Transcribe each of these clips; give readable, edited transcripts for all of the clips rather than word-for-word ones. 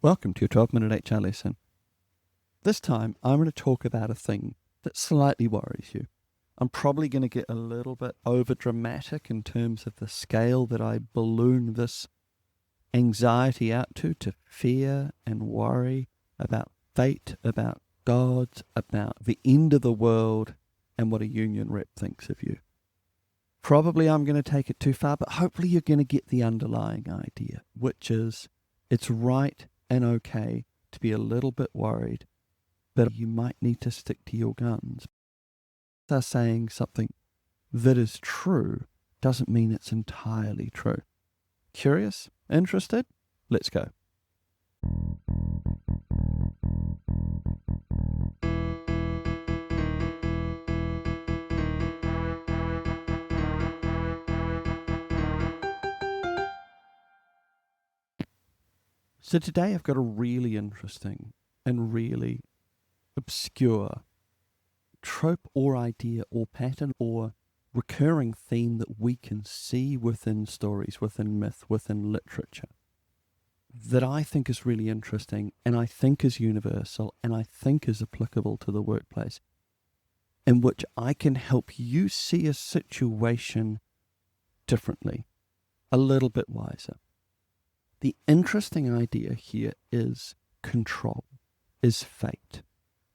Welcome to your 12-minute HR lesson. This time, I'm going to talk about a thing that slightly worries you. I'm probably going to get a little bit over-dramatic in terms of the scale that I balloon this anxiety out to fear and worry about fate, about God, about the end of the world, and what a union rep thinks of you. Probably I'm going to take it too far, but hopefully you're going to get the underlying idea, which is it's right and okay to be a little bit worried, but you might need to stick to your guns. They're saying something that is true doesn't mean it's entirely true. Curious? Interested? Let's go. So today I've got a really interesting and really obscure trope or idea or pattern or recurring theme that we can see within stories, within myth, within literature, that I think is really interesting and I think is universal and I think is applicable to the workplace, in which I can help you see a situation differently, a little bit wiser. The interesting idea here is control, is fate.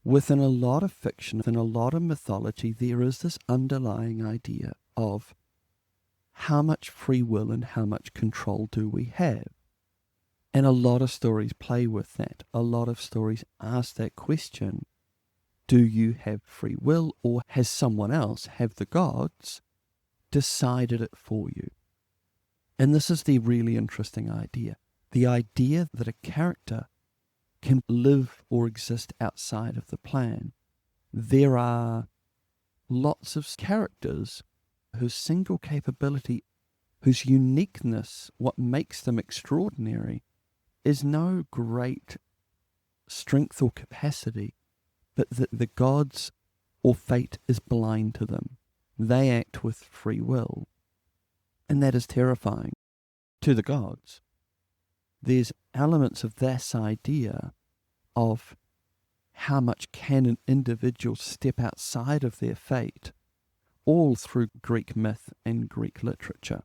Within a lot of fiction, within a lot of mythology, there is this underlying idea of how much free will and how much control do we have? And a lot of stories play with that. A lot of stories ask that question, do you have free will, or has someone else, have the gods, decided it for you? And this is the really interesting idea. The idea that a character can live or exist outside of the plan. There are lots of characters whose single capability, whose uniqueness, what makes them extraordinary, is no great strength or capacity, but that the gods or fate is blind to them. They act with free will. And that is terrifying to the gods. There's elements of this idea of how much can an individual step outside of their fate, all through Greek myth and Greek literature.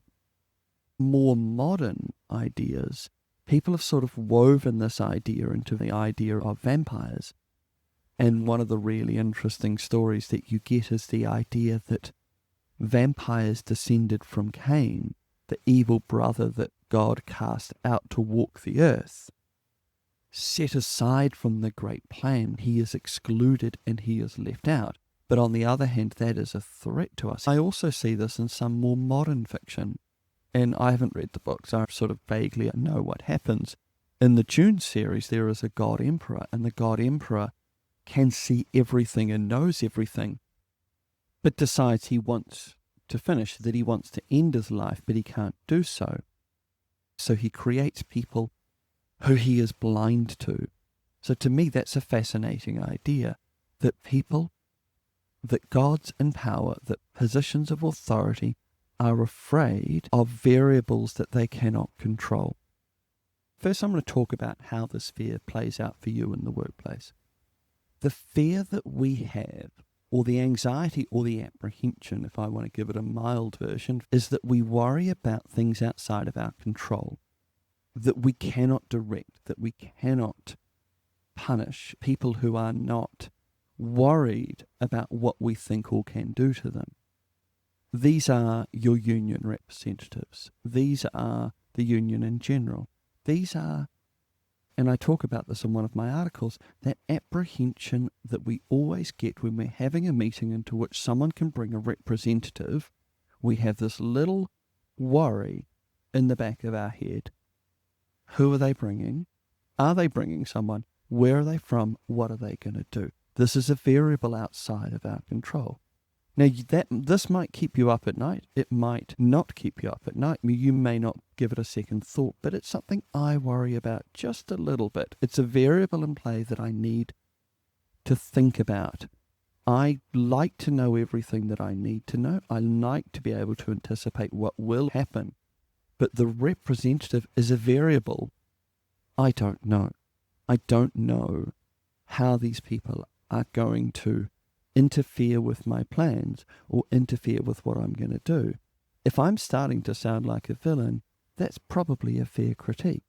More modern ideas, people have sort of woven this idea into the idea of vampires. And one of the really interesting stories that you get is the idea that vampires descended from Cain, the evil brother that God cast out to walk the earth. Set aside from the great plan, he is excluded and he is left out. But on the other hand, that is a threat to us. I also see this in some more modern fiction, and I haven't read the books, I sort of vaguely know what happens. In the Dune series, there is a God Emperor, and the God Emperor can see everything and knows everything, but decides he wants to finish, that he wants to end his life, but he can't do so. So he creates people who he is blind to. So to me, that's a fascinating idea, that people, that gods in power, that positions of authority are afraid of variables that they cannot control. First, I'm going to talk about how this fear plays out for you in the workplace. The fear that we have, or the anxiety or the apprehension, if I want to give it a mild version, is that we worry about things outside of our control, that we cannot direct, that we cannot punish people who are not worried about what we think or can do to them. These are your union representatives. These are the union in general. These are, and I talk about this in one of my articles, that apprehension that we always get when we're having a meeting into which someone can bring a representative. We have this little worry in the back of our head. Who are they bringing? Are they bringing someone? Where are they from? What are they going to do? This is a variable outside of our control. Now, this might keep you up at night. It might not keep you up at night. You may not give it a second thought, but it's something I worry about just a little bit. It's a variable in play that I need to think about. I like to know everything that I need to know. I like to be able to anticipate what will happen. But the representative is a variable I don't know. I don't know how these people are going to interfere with my plans or interfere with what I'm going to do. If I'm starting to sound like a villain, that's probably a fair critique.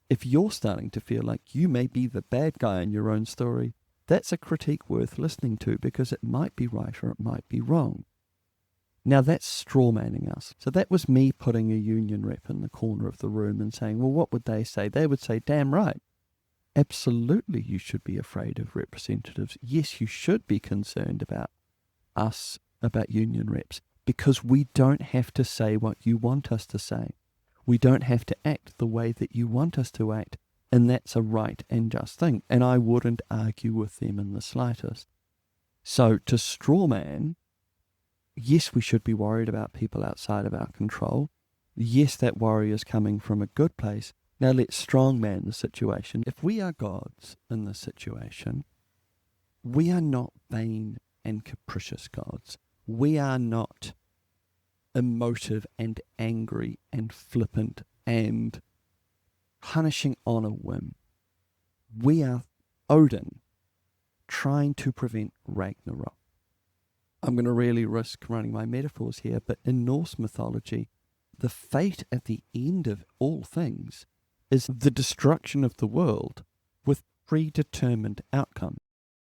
If you're starting to feel like you may be the bad guy in your own story, that's a critique worth listening to, because it might be right or it might be wrong. Now that's strawmanning us. So that was me putting a union rep in the corner of the room and saying, well, what would they say? They would say, damn right. Absolutely, you should be afraid of representatives. Yes, you should be concerned about us, about union reps, because we don't have to say what you want us to say. We don't have to act the way that you want us to act, and that's a right and just thing. And I wouldn't argue with them in the slightest. So to strawman, yes, we should be worried about people outside of our control. Yes, that worry is coming from a good place. Now let's strongman the situation. If we are gods in this situation, we are not vain and capricious gods. We are not emotive and angry and flippant and punishing on a whim. We are Odin trying to prevent Ragnarok. I'm going to really risk running my metaphors here, but in Norse mythology, the fate at the end of all things is the destruction of the world with predetermined outcome.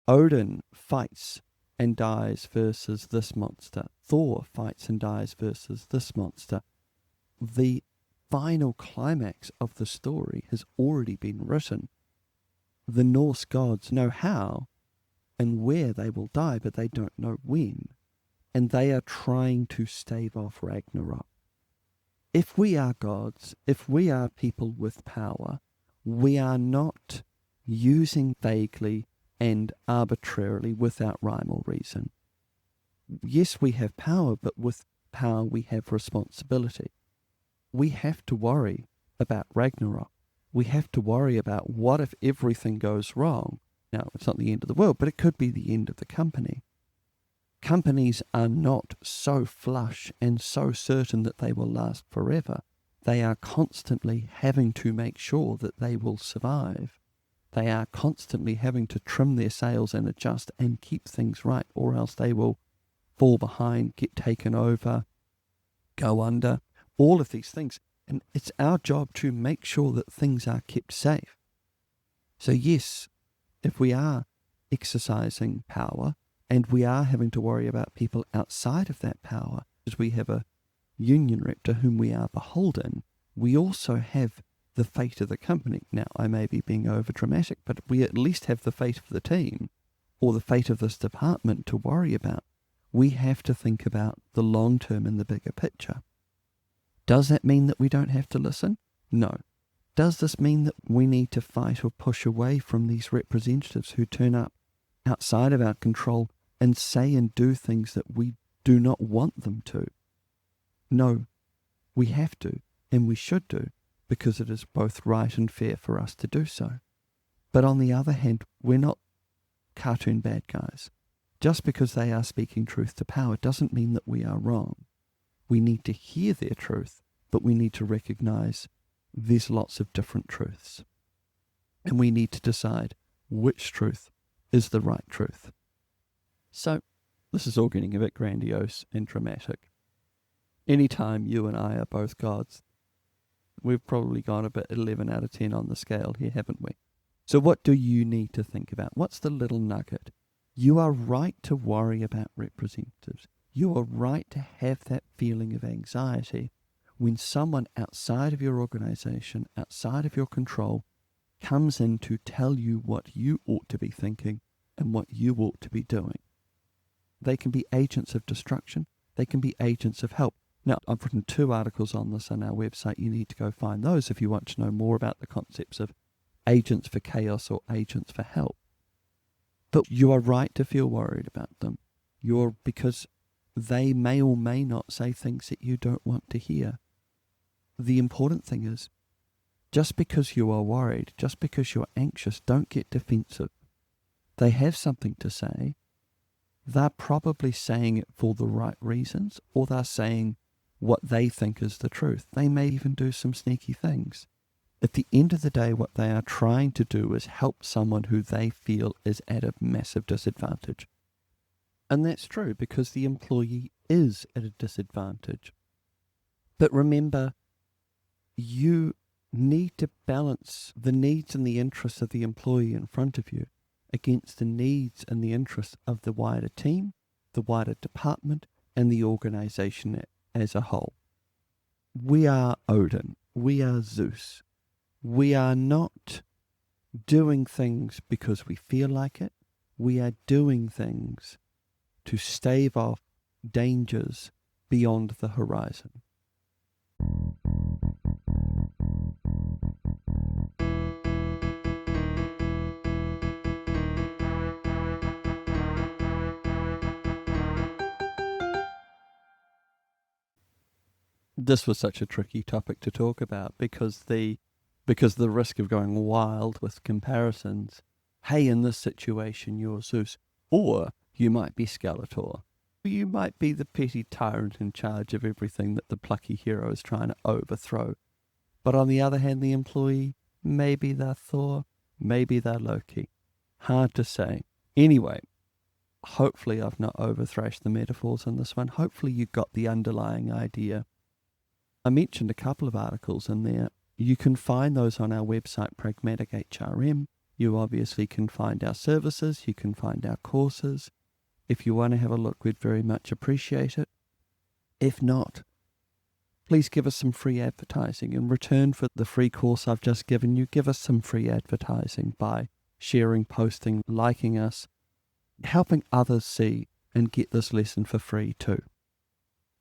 Odin fights and dies versus this monster. Thor fights and dies versus this monster. The final climax of the story has already been written. The Norse gods know how and where they will die, but they don't know when. And they are trying to stave off Ragnarok. If we are gods, if we are people with power, we are not using vaguely and arbitrarily without rhyme or reason. Yes, we have power, but with power we have responsibility. We have to worry about Ragnarok. We have to worry about what if everything goes wrong. Now, it's not the end of the world, but it could be the end of the company. Companies are not so flush and so certain that they will last forever. They are constantly having to make sure that they will survive. They are constantly having to trim their sails and adjust and keep things right, or else they will fall behind, get taken over, go under, all of these things. And it's our job to make sure that things are kept safe. So yes, if we are exercising power, and we are having to worry about people outside of that power, as we have a union rep to whom we are beholden, we also have the fate of the company. Now, I may be being over dramatic, but we at least have the fate of the team or the fate of this department to worry about. We have to think about the long term and the bigger picture. Does that mean that we don't have to listen? No. Does this mean that we need to fight or push away from these representatives who turn up outside of our control and say and do things that we do not want them to? No, we have to, and we should do, because it is both right and fair for us to do so. But on the other hand, we're not cartoon bad guys. Just because they are speaking truth to power doesn't mean that we are wrong. We need to hear their truth, but we need to recognize there's lots of different truths. And we need to decide which truth is the right truth. So, this is all getting a bit grandiose and dramatic. Anytime you and I are both gods, we've probably gone about 11 out of 10 on the scale here, haven't we? So what do you need to think about? What's the little nugget? You are right to worry about representatives. You are right to have that feeling of anxiety when someone outside of your organization, outside of your control, comes in to tell you what you ought to be thinking and what you ought to be doing. They can be agents of destruction. They can be agents of help. Now, I've written 2 articles on this on our website. You need to go find those if you want to know more about the concepts of agents for chaos or agents for help. But you are right to feel worried about them. Because they may or may not say things that you don't want to hear. The important thing is, just because you are worried, just because you're anxious, don't get defensive. They have something to say. They're probably saying it for the right reasons, or they're saying what they think is the truth. They may even do some sneaky things. At the end of the day, what they are trying to do is help someone who they feel is at a massive disadvantage. And that's true because the employee is at a disadvantage. But remember, you need to balance the needs and the interests of the employee in front of you against the needs and the interests of the wider team, the wider department, and the organization as a whole. We are Odin. We are Zeus. We are not doing things because we feel like it. We are doing things to stave off dangers beyond the horizon. This was such a tricky topic to talk about because the risk of going wild with comparisons. Hey, in this situation, you're Zeus, or you might be Skeletor. You might be the petty tyrant in charge of everything that the plucky hero is trying to overthrow. But on the other hand, the employee, maybe they're Thor, maybe they're Loki. Hard to say. Anyway, hopefully I've not overthrashed the metaphors in this one. Hopefully you got the underlying idea. I mentioned a couple of articles in there. You can find those on our website, Pragmatic HRM. You obviously can find our services. You can find our courses. If you want to have a look, we'd very much appreciate it. If not, please give us some free advertising. In return for the free course I've just given you, give us some free advertising by sharing, posting, liking us, helping others see and get this lesson for free too.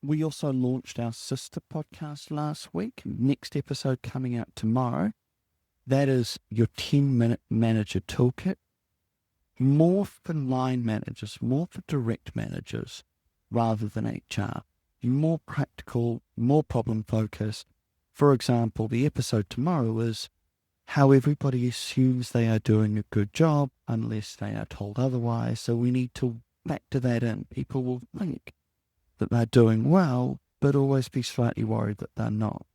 We also launched our sister podcast last week. Next episode coming out tomorrow. That is your 10-minute manager toolkit. More for line managers, more for direct managers rather than HR. More practical, more problem focused. For example, the episode tomorrow is how everybody assumes they are doing a good job unless they are told otherwise. So we need to factor that in. People will think that they're doing well, but always be slightly worried that they're not.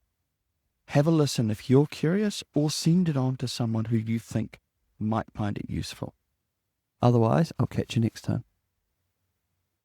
Have a listen if you're curious, or send it on to someone who you think might find it useful. Otherwise, I'll catch you next time.